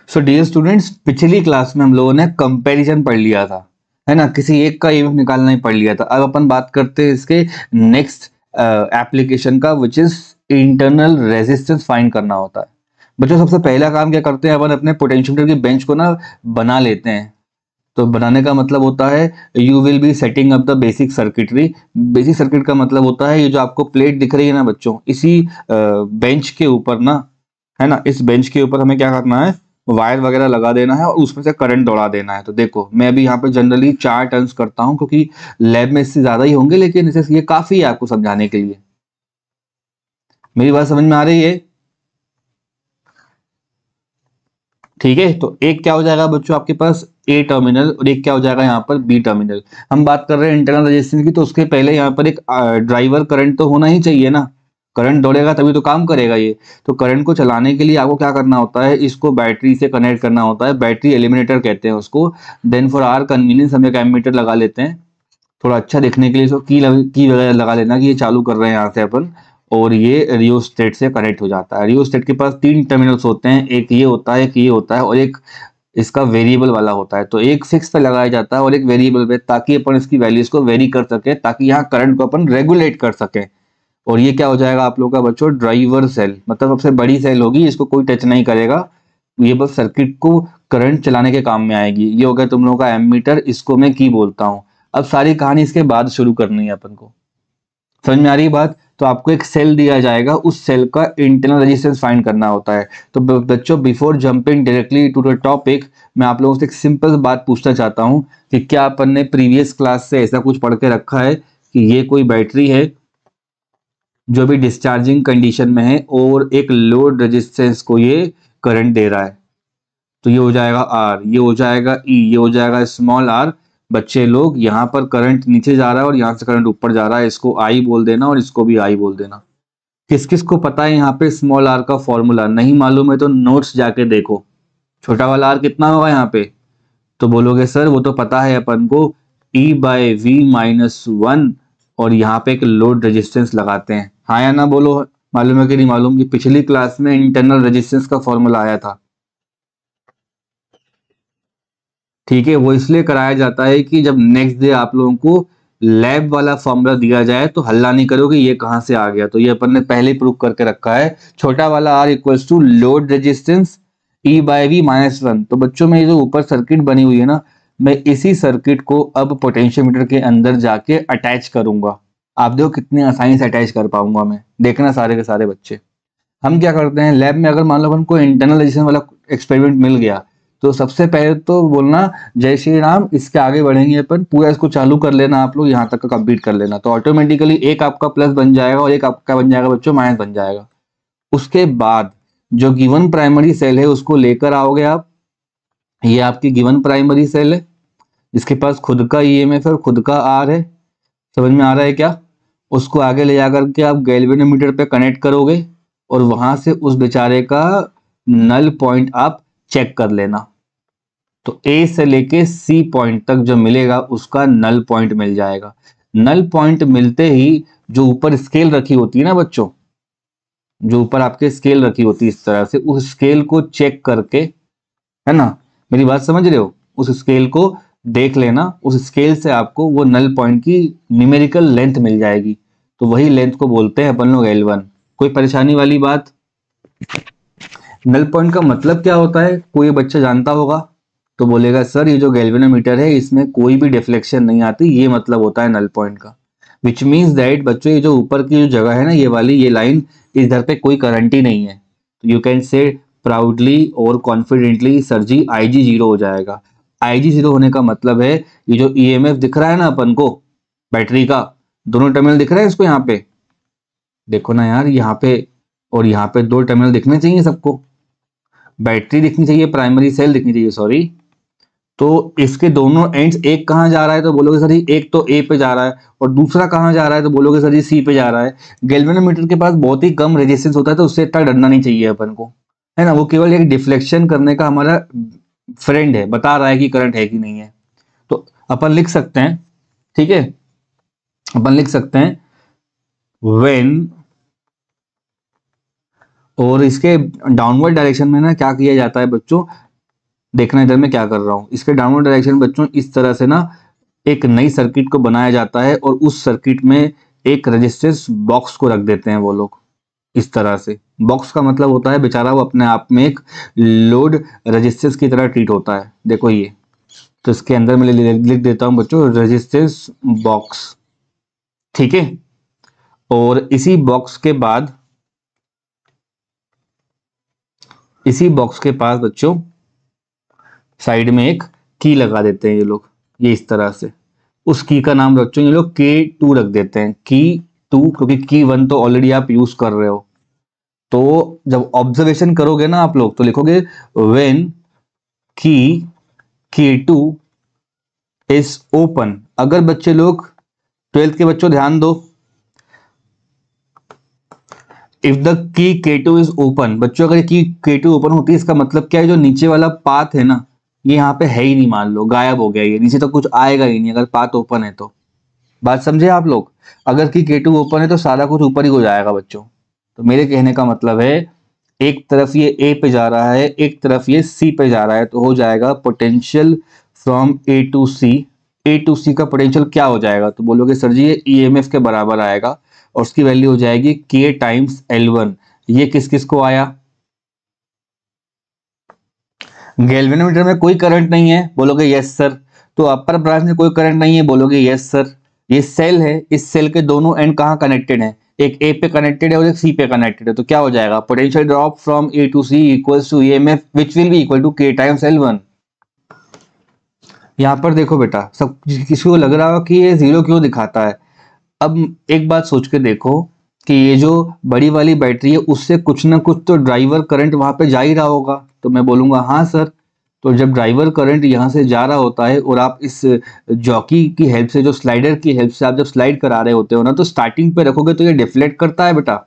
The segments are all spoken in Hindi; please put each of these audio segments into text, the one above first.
सो डियर स्टूडेंट्स, पिछली क्लास में हम लोगों ने कंपैरिजन पढ़ लिया था, है ना। किसी एक का ईएमएफ निकालना ही पढ़ लिया था। अब अपन बात करते हैं इसके नेक्स्ट एप्लीकेशन का, which is internal resistance find करना होता है। बच्चों, सबसे पहला काम क्या करते हैं अपन, अपने पोटेंशियोमीटर की बेंच को ना बना लेते हैं। तो बनाने का मतलब होता है you will be setting up the basic circuitry. Basic circuit का मतलब होता है ये जो आपको प्लेट दिख रही है ना बच्चों, इसी बेंच के ऊपर ना, है ना, इस बेंच के ऊपर हमें क्या करना है, वायर वगैरह लगा देना है और उसमें से करंट दौड़ा देना है। तो देखो, मैं अभी यहाँ पे जनरली 4 टर्न्स करता हूँ क्योंकि लैब में इससे ज्यादा ही होंगे, लेकिन इसे ये काफी है आपको समझाने के लिए। मेरी बात समझ में आ रही है? ठीक है, तो एक क्या हो जाएगा बच्चों आपके पास ए टर्मिनल, और एक क्या हो जाएगा यहाँ पर बी टर्मिनल। हम बात कर रहे हैं इंटरनल रेजिस्टेंस की, तो उसके पहले यहाँ पर एक ड्राइवर करंट तो होना ही चाहिए ना। करंट दौड़ेगा तभी तो काम करेगा ये। तो करंट को चलाने के लिए आपको क्या करना होता है, इसको बैटरी से कनेक्ट करना होता है। बैटरी एलिमिनेटर कहते हैं उसको। देन फॉर आर कन्वीनियंस हम एक एमीटर लगा लेते हैं, थोड़ा अच्छा दिखने के लिए। इसको की वगैरह लगा लेना कि ये चालू कर रहे हैं यहाँ से अपन, और ये रियोस्टेट से कनेक्ट हो जाता है। रियोस्टेट के पास 3 टर्मिनल्स होते हैं, एक ये होता है, एक ये होता है, और एक इसका वेरिएबल वाला होता है। तो एक फिक्स पे लगाया जाता है और एक वेरिएबल पे, ताकि अपन इसकी वैल्यूज को वेरी कर सके, ताकि यहाँ करंट को अपन रेगुलेट कर सके। और ये क्या हो जाएगा आप लोगों का बच्चों, ड्राइवर सेल, मतलब सबसे बड़ी सेल होगी, इसको कोई टच नहीं करेगा। ये बस सर्किट को करंट चलाने के काम में आएगी। ये हो गया तुम लोगों का एमीटर, इसको मैं की बोलता हूँ। अब सारी कहानी इसके बाद शुरू करनी है अपन को। समझ में आ रही बात? तो आपको एक सेल दिया जाएगा, उस सेल का इंटरनल रेजिस्टेंस फाइंड करना होता है। तो बच्चों, before jumping directly to the topic, मैं आप लोगों से एक सिंपल बात पूछना चाहता हूं कि क्या अपन ने प्रीवियस क्लास से ऐसा कुछ पढ़ के रखा है कि ये कोई बैटरी है जो भी डिस्चार्जिंग कंडीशन में है और एक लोड रेजिस्टेंस को ये करंट दे रहा है। तो ये हो जाएगा आर, ये हो जाएगा ई, ये हो जाएगा स्मॉल आर। बच्चे लोग, यहाँ पर करंट नीचे जा रहा है और यहाँ से करंट ऊपर जा रहा है, इसको आई बोल देना और इसको भी आई बोल देना। किस किस को पता है यहाँ पे स्मॉल आर का फॉर्मूला? नहीं मालूम है तो नोट्स जाके देखो। छोटा वाला आर कितना होगा यहाँ पे? तो बोलोगे सर वो तो पता है अपन को, ई बाय वी माइनस 1, और यहाँ पे एक लोड रेजिस्टेंस लगाते हैं। हाँ या ना बोलो, मालूम है कि नहीं मालूम? कि पिछली क्लास में इंटरनल रेजिस्टेंस का फॉर्मूला आया था। ठीक है, वो इसलिए कराया जाता है कि जब नेक्स्ट डे आप लोगों को लैब वाला फॉर्मूला दिया जाए तो हल्ला नहीं करोगे ये कहां से आ गया। तो ये अपन ने पहले प्रूव करके रखा है। छोटा वाला r equals to load resistance E by V minus 1। तो बच्चों में ये जो ऊपर सर्किट बनी हुई है ना, मैं इसी सर्किट को अब पोटेंशियोमीटर के अंदर जाके अटैच करूंगा। आप देखो कितनी आसानी से अटैच कर पाऊंगा मैं, देखना सारे के सारे बच्चे। हम क्या करते हैं लैब में, अगर मान लो हमको इंटरनल रेजिस्टेंस वाला एक्सपेरिमेंट मिल गया, तो सबसे पहले तो बोलना जय श्री राम, इसके आगे बढ़ेंगे अपन, पूरा इसको चालू कर लेना आप लोग, यहाँ तक का कंप्लीट कर लेना। तो ऑटोमेटिकली एक आपका प्लस बन जाएगा और एक आपका बन जाएगा बच्चों माइनस बन जाएगा। उसके बाद जो गिवन प्राइमरी सेल है उसको लेकर आओगे आप। ये आपकी गिवन प्राइमरी सेल है, इसके पास खुद का ईएमएफ है और खुद का आर है। समझ में आ रहा है क्या? उसको आगे ले जाकर के आप गैल्वेनोमीटर पे कनेक्ट करोगे और वहां से उस बेचारे का नल पॉइंट आप चेक कर लेना। तो ए से लेके सी पॉइंट तक जो मिलेगा उसका नल पॉइंट मिल जाएगा। नल पॉइंट मिलते ही जो ऊपर स्केल रखी होती है ना बच्चों, जो ऊपर आपके स्केल रखी होती है इस तरह से, उस स्केल को चेक करके, है ना, मेरी बात समझ रहे हो, उस स्केल को देख लेना। उस स्केल से आपको वो नल पॉइंट की न्यूमेरिकल लेंथ मिल जाएगी। तो वही लेंथ को बोलते हैं अपन लोग L1। कोई परेशानी वाली बात? नल पॉइंट का मतलब क्या होता है, कोई बच्चा जानता होगा तो बोलेगा सर ये जो गैल्वेनोमीटर है इसमें कोई भी डिफ्लेक्शन नहीं आती, ये मतलब होता है नल पॉइंट का। विच मीन्स दैट बच्चों, ये जो ऊपर की जो जगह है ना, ये वाली ये लाइन, इधर पे कोई करंट ही नहीं है। तो यू कैन से प्राउडली और कॉन्फिडेंटली सर जी IG 0 हो जाएगा। IG 0 होने का मतलब है ये जो EMF दिख रहा है ना अपन को बैटरी का, दोनों टर्मिनल दिख रहे हैं इसको, यहाँ पे देखो ना यार, यहाँ पे और यहाँ पे 2 टर्मिनल दिखने चाहिए सबको। बैटरी दिखनी चाहिए, प्राइमरी सेल दिखनी चाहिए, सॉरी। तो इसके दोनों एंड्स, एक कहाँ जा रहा है तो बोलोगे सर जी एक तो ए पे जा रहा है, और दूसरा कहाँ जा रहा है तो बोलोगे सर जी सी पे जा रहा है। गैल्वेनोमीटर के पास बहुत ही कम रेजिस्टेंस होता है, तो उससे इतना डरना नहीं चाहिए अपन को, है ना। वो केवल एक डिफ्लेक्शन करने का हमारा फ्रेंड है, बता रहा है कि करंट है कि नहीं है। तो अपन लिख सकते हैं, ठीक है, अपन लिख सकते हैं व्हेन, और इसके डाउनवर्ड डायरेक्शन में ना क्या किया जाता है बच्चों, देखना इधर मैं क्या कर रहा हूँ। इसके डाउनवर्ड डायरेक्शन बच्चों इस तरह से ना एक नई सर्किट को बनाया जाता है और उस सर्किट में एक रेजिस्टेंस बॉक्स को रख देते हैं वो लोग इस तरह से। बॉक्स का मतलब होता है बेचारा वो अपने आप में एक लोड रेजिस्टेंस की तरह ट्रीट होता है। देखो ये, तो इसके अंदर मैं लिख देता हूं बच्चों रेजिस्टेंस बॉक्स, ठीक है। और इसी बॉक्स के पास बच्चों साइड में एक की लगा देते हैं ये लोग, ये इस तरह से। उस की का नाम बच्चों ये लोग K2 रख देते हैं, की 2, क्योंकि की 1 तो ऑलरेडी आप यूज कर रहे हो। तो जब ऑब्जर्वेशन करोगे ना आप लोग तो लिखोगे व्हेन की K2 इज ओपन। अगर बच्चे लोग 12th के बच्चों ध्यान दो, if the key K2 is open, बच्चों अगर की K2 ओपन होती है इसका मतलब क्या है, जो नीचे वाला पाथ है ना ये यहाँ पे है ही नहीं, मान लो गायब हो गया, ये नीचे तो कुछ आएगा ही नहीं अगर पाथ ओपन है तो। बात समझे आप लोग? अगर की K2 ओपन है तो सारा कुछ ऊपर ही हो जाएगा बच्चों। तो मेरे कहने का मतलब है एक तरफ ये A पे जा रहा है, एक तरफ ये C पे जा रहा है, तो हो जाएगा potential from A to C। A to C का पोटेंशियल क्या हो जाएगा? तो बोलोगे सर जी ये EMF के बराबर आएगा और उसकी वैल्यू हो जाएगी K टाइम्स L1। ये किस किस को आया? गैल्वेनोमीटर में कोई करंट नहीं है, बोलोगे यस सर। तो अपर ब्रांच में कोई करंट नहीं है, बोलोगे यस सर। ये सेल है, इस सेल के दोनों एंड कहाँ कनेक्टेड है? एक ए पे कनेक्टेड है और एक सी पे कनेक्टेड है। तो क्या हो जाएगा? Potential drop from A to C equals to EMF which will be equal to K times L1। यहाँ पर देखो बेटा, सब किसी को लग रहा हो कि ये जीरो क्यों दिखाता है। अब एक बात सोच के देखो कि ये जो बड़ी वाली बैटरी है उससे कुछ ना कुछ तो ड्राइवर करंट वहां पे जा ही रहा होगा। तो मैं बोलूंगा हाँ सर। तो जब ड्राइवर करंट यहाँ से जा रहा होता है और आप इस जॉकी की हेल्प से, जो स्लाइडर की हेल्प से आप जब स्लाइड करा रहे होते हो ना, तो स्टार्टिंग पे रखोगे तो ये डिफ्लेक्ट करता है बेटा,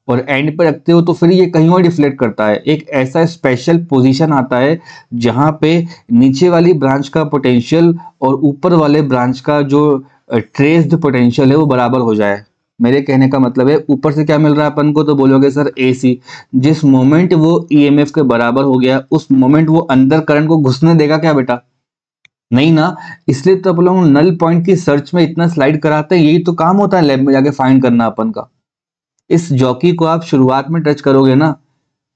और एंड पे रखते हो तो फिर ये कहीं और डिफ्लेक्ट करता है। एक ऐसा स्पेशल पोजीशन आता है जहां पे नीचे वाली ब्रांच का पोटेंशियल और ऊपर वाले ब्रांच का जो ट्रेस्ड पोटेंशियल है वो बराबर हो जाए। मेरे कहने का मतलब है ऊपर से क्या मिल रहा है अपन को, तो बोलोगे सर AC। जिस मोमेंट वो EMF के बराबर हो गया उस मोमेंट वो अंदर करंट को घुसने देगा क्या बेटा? नहीं ना। इसलिए तो अपन लोग नल पॉइंट की सर्च में इतना स्लाइड कराते हैं, यही तो काम होता है लैब में जाके फाइंड करना अपन का। इस जॉकी को आप शुरुआत में टच करोगे ना,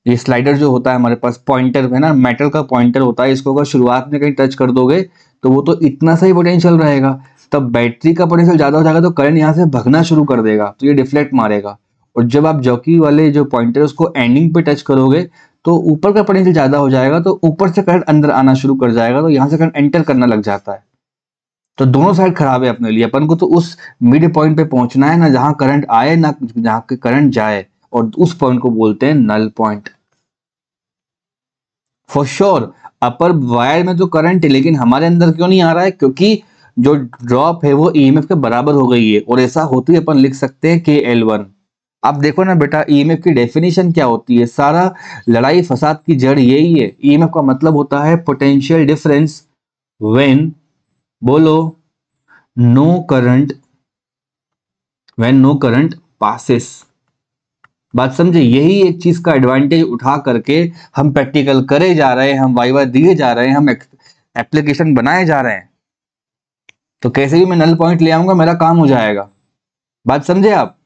ये स्लाइडर जो होता है हमारे पास पॉइंटर है ना, मेटल का पॉइंटर होता है, इसको अगर शुरुआत में कहीं टच कर दोगे तो वो तो इतना सा ही पोटेंशियल रहेगा। तब बैटरी का पोटेंशियल ज्यादा हो जाएगा तो करंट यहाँ से भगना शुरू कर देगा, तो ये डिफ्लेक्ट मारेगा। और जब आप जॉकी वाले जो पॉइंटर उसको एंडिंग पे टच करोगे तो ऊपर का पोटेंशियल ज्यादा हो जाएगा, तो ऊपर से करंट अंदर आना शुरू कर जाएगा, तो यहाँ से करंट एंटर करना लग जाता है। तो दोनों साइड खराब है अपने लिए। अपन को तो उस मिड पॉइंट पे पहुंचना है ना जहां करंट आए ना जहां करंट जाए, और उस पॉइंट को बोलते हैं null point. For sure upper wire में तो करंट है, लेकिन हमारे अंदर क्यों नहीं आ रहा है? क्योंकि जो ड्रॉप है वो EMF के बराबर हो गई है, और ऐसा होते ही अपन लिख सकते हैं KL1। आप देखो ना बेटा EMF की डेफिनेशन क्या होती है, सारा लड़ाई फसाद की जड़ यही है। EMF का मतलब होता है पोटेंशियल डिफरेंस व्हेन, बोलो, no current, when no current passes. बात समझे? यही एक चीज का एडवांटेज उठा करके हम प्रैक्टिकल करे जा रहे हैं, हम वाइवा दिए जा रहे हैं, हम एप्लीकेशन बनाए जा रहे हैं। तो कैसे भी मैं नल पॉइंट ले आऊंगा, मेरा काम हो जाएगा। बात समझे आप?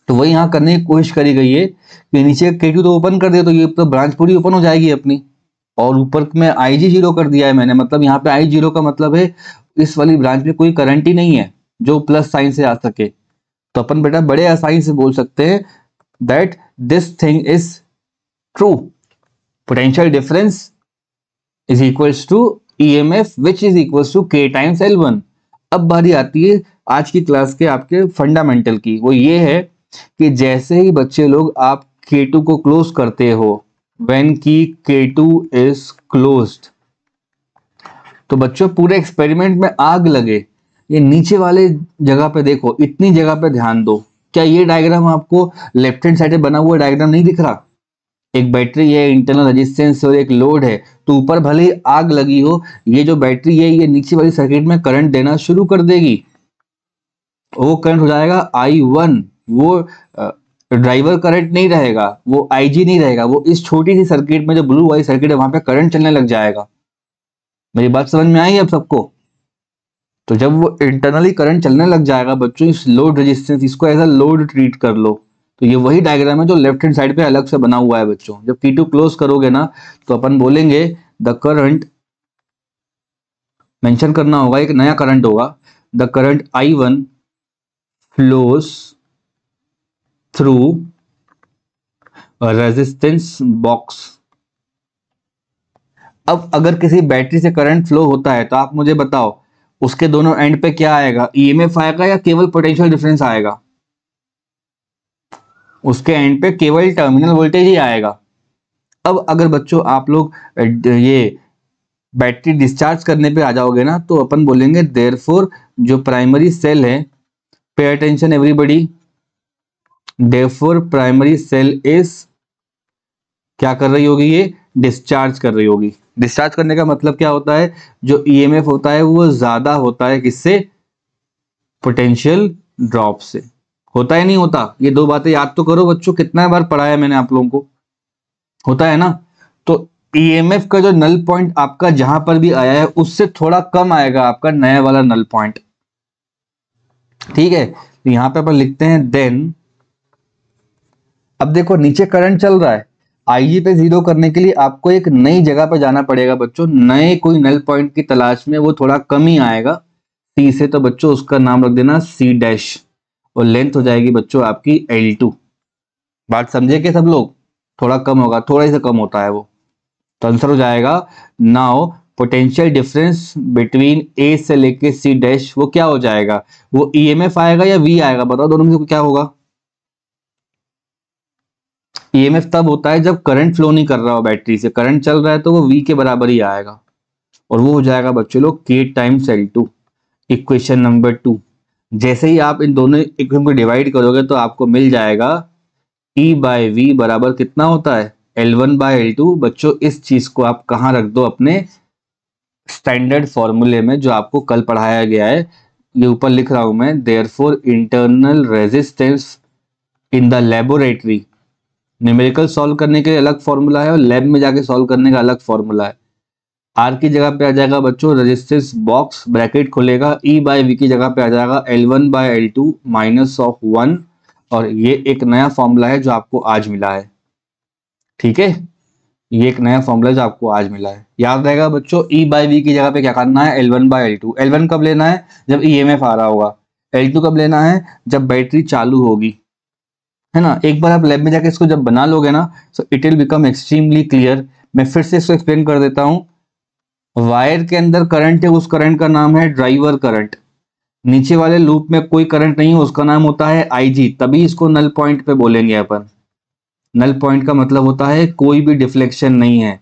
तो वही यहाँ करने की कोशिश करी गई है कि नीचे K2 तो ओपन कर दे तो ये तो ब्रांच पूरी ओपन हो जाएगी अपनी, और ऊपर में IG 0 कर दिया है मैंने। मतलब यहाँ पे I0 का मतलब है इस वाली ब्रांच में कोई करंट ही नहीं है जो प्लस साइन से आ सके। तो अपन बेटा बड़े आसानी से बोल सकते हैं that this thing is true, potential difference is equals to EMF which is equals to K times L1। अब बारी आती है आज की क्लास के आपके फंडामेंटल की, वो ये है कि जैसे ही बच्चे लोग आप K2 को क्लोज करते हो, व्हेन की K2 इज क्लोज्ड, तो बच्चों पूरे एक्सपेरिमेंट में आग लगे। ये नीचे वाले जगह पे देखो, इतनी जगह पे ध्यान दो। क्या ये डायग्राम आपको लेफ्ट हैंड साइड बना हुआ डायग्राम नहीं दिख रहा? एक बैटरी है, इंटरनल रेजिस्टेंस और एक लोड है, तो ऊपर भले ही आग लगी हो, ये जो बैटरी है ये नीचे वाली सर्किट में करंट देना शुरू कर देगी। वो करंट हो जाएगा I1। वो ड्राइवर करंट नहीं रहेगा, वो आईजी नहीं रहेगा, वो इस छोटी सी सर्किट में जो ब्लू वाली सर्किट है वहां पे करंट चलने लग जाएगा। मेरी बात समझ में आई अब सबको? तो जब वो इंटरनली करंट चलने लग जाएगा बच्चों, इस लोड रेजिस्टेंस, इसको एज अ लोड ट्रीट कर लो। तो ये वही डायग्राम है जो लेफ्ट हैंड साइड पे अलग से बना हुआ है बच्चों। जब T2 क्लोज करोगे ना तो अपन बोलेंगे द करंट, मेंशन करना होगा, एक नया करंट होगा, the current I1 flows through resistance box. अब अगर किसी बैटरी से करंट फ्लो होता है तो आप मुझे बताओ उसके दोनों एंड पे क्या आएगा, ईएमएफ आएगा या केवल पोटेंशियल डिफरेंस आएगा? उसके एंड पे केवल टर्मिनल वोल्टेज ही आएगा। अब अगर बच्चों आप लोग ये बैटरी डिस्चार्ज करने पे आ जाओगे ना तो अपन बोलेंगे देयरफॉर जो प्राइमरी सेल है, pay attention everybody, therefore primary cell is क्या कर रही होगी, ये डिस्चार्ज कर रही होगी। डिस्चार्ज करने का मतलब क्या होता है, जो ईएमएफ होता है वो ज्यादा होता है किससे, पोटेंशियल ड्रॉप से। होता है नहीं होता? ये दो बातें याद तो करो बच्चों, कितना बार पढ़ाया मैंने आप लोगों को, होता है ना। तो ईएमएफ का जो नल पॉइंट आपका जहां पर भी आया है उससे थोड़ा कम आएगा आपका नया वाला नल पॉइंट, ठीक है। तो यहां पे अपन लिखते हैं देन, अब देखो नीचे करंट चल रहा है, आईजी पे जीरो करने के लिए आपको एक नई जगह पर जाना पड़ेगा बच्चों, नए कोई नल पॉइंट की तलाश में, वो थोड़ा कम ही आएगा सी से, तो बच्चों उसका नाम रख देना सी डैश, और लेंथ हो जाएगी बच्चों आपकी L2। बात समझे क्या सब लोग? थोड़ा कम होगा, थोड़ा ही सा कम होता है वो। तो आंसर हो जाएगा नाउ पोटेंशियल डिफरेंस बिटवीन ए से लेके सी डैश, वो क्या हो जाएगा, वो ईएमएफ आएगा या वी आएगा? बताओ दोनों में से क्या होगा? ईएमएफ तब होता है जब करंट फ्लो नहीं कर रहा हो बैटरी से, करंट चल रहा है तो वो वी के बराबर ही आएगा, और वो हो जाएगा बच्चों लोग के टाइम्स L2। इक्वेशन नंबर 2, जैसे ही आप इन दोनों इक्वेशन को डिवाइड करोगे तो आपको मिल जाएगा E बाय वी बराबर कितना होता है, L1 बाय L2। बच्चों इस चीज को आप कहाँ रख दो, अपने स्टैंडर्ड फॉर्मूले में जो आपको कल पढ़ाया गया है, ये ऊपर लिख रहा हूं मैं, therefore internal resistance in the laboratory, numerical solve करने के लिए अलग फॉर्मूला है और लैब में जाके सॉल्व करने का अलग फॉर्मूला है। आर की जगह पे आ जाएगा बच्चों रेजिस्टेंस बॉक्स, ब्रैकेट खुलेगा, ई बाय वी की जगह पे आ जाएगा L1 by L2 minus of 1, और ये एक नया फॉर्मूला है जो आपको आज मिला है, ठीक है। ये एक नया फॉर्मूला जो आपको आज मिला है, याद रहेगा बच्चों। ई बाय वी की जगह पे क्या करना है, L1 बाय L2। L1 कब लेना है, जब ईएमएफ आ रहा होगा। L2 कब लेना है, जब बैटरी चालू होगी, है ना। एक बार आप लैब में जाके इसको जब बना लोगे ना तो it will become extremely clear. मैं फिर से इसको एक्सप्लेन कर देता हूं। वायर के अंदर करंट है, उस करंट का नाम है ड्राइवर करंट। नीचे वाले लूप में कोई करंट नहीं है, उसका नाम होता है आईजी, तभी इसको नल पॉइंट पे बोलेंगे अपन। नल पॉइंट का मतलब होता है कोई भी डिफ्लेक्शन नहीं है,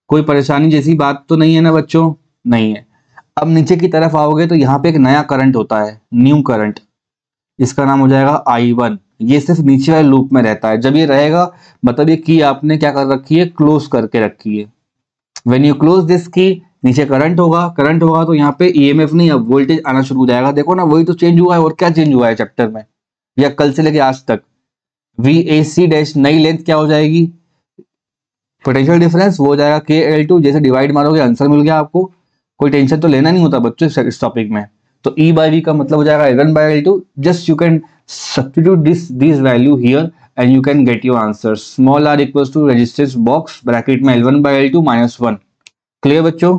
कोई परेशानी जैसी बात तो नहीं है ना बच्चों, नहीं है। अब नीचे की तरफ आओगे तो यहाँ पे एक नया करंट होता है, न्यू करंट, इसका नाम हो जाएगा I1। ये सिर्फ नीचे वाले लूप में रहता है, जब ये रहेगा मतलब ये की आपने क्या कर रखी है, क्लोज करके रखी है। व्हेन यू क्लोज दिस की, नीचे करंट होगा, करंट होगा तो यहाँ पे ईएमएफ नहीं, अब वोल्टेज आना शुरू हो जाएगा। देखो ना, वही तो चेंज हुआ है, और क्या चेंज हुआ है चैप्टर में या कल से लेके आज तक। VAC डैश नई लेंथ क्या हो जाएगी, पोटेंशियल डिफरेंस, वो हो जाएगा KL2। जैसे डिवाइड मारोगे आंसर मिल गया आपको, कोई टेंशन तो लेना नहीं होता बच्चों इस टॉपिक में। तो E बाय V का मतलब हो जाएगा L1 by L2। Just you can substitute this value here and you can get your answer. Small r equals to resistance box, bracket में L1 by L2 minus 1। Clear बच्चों?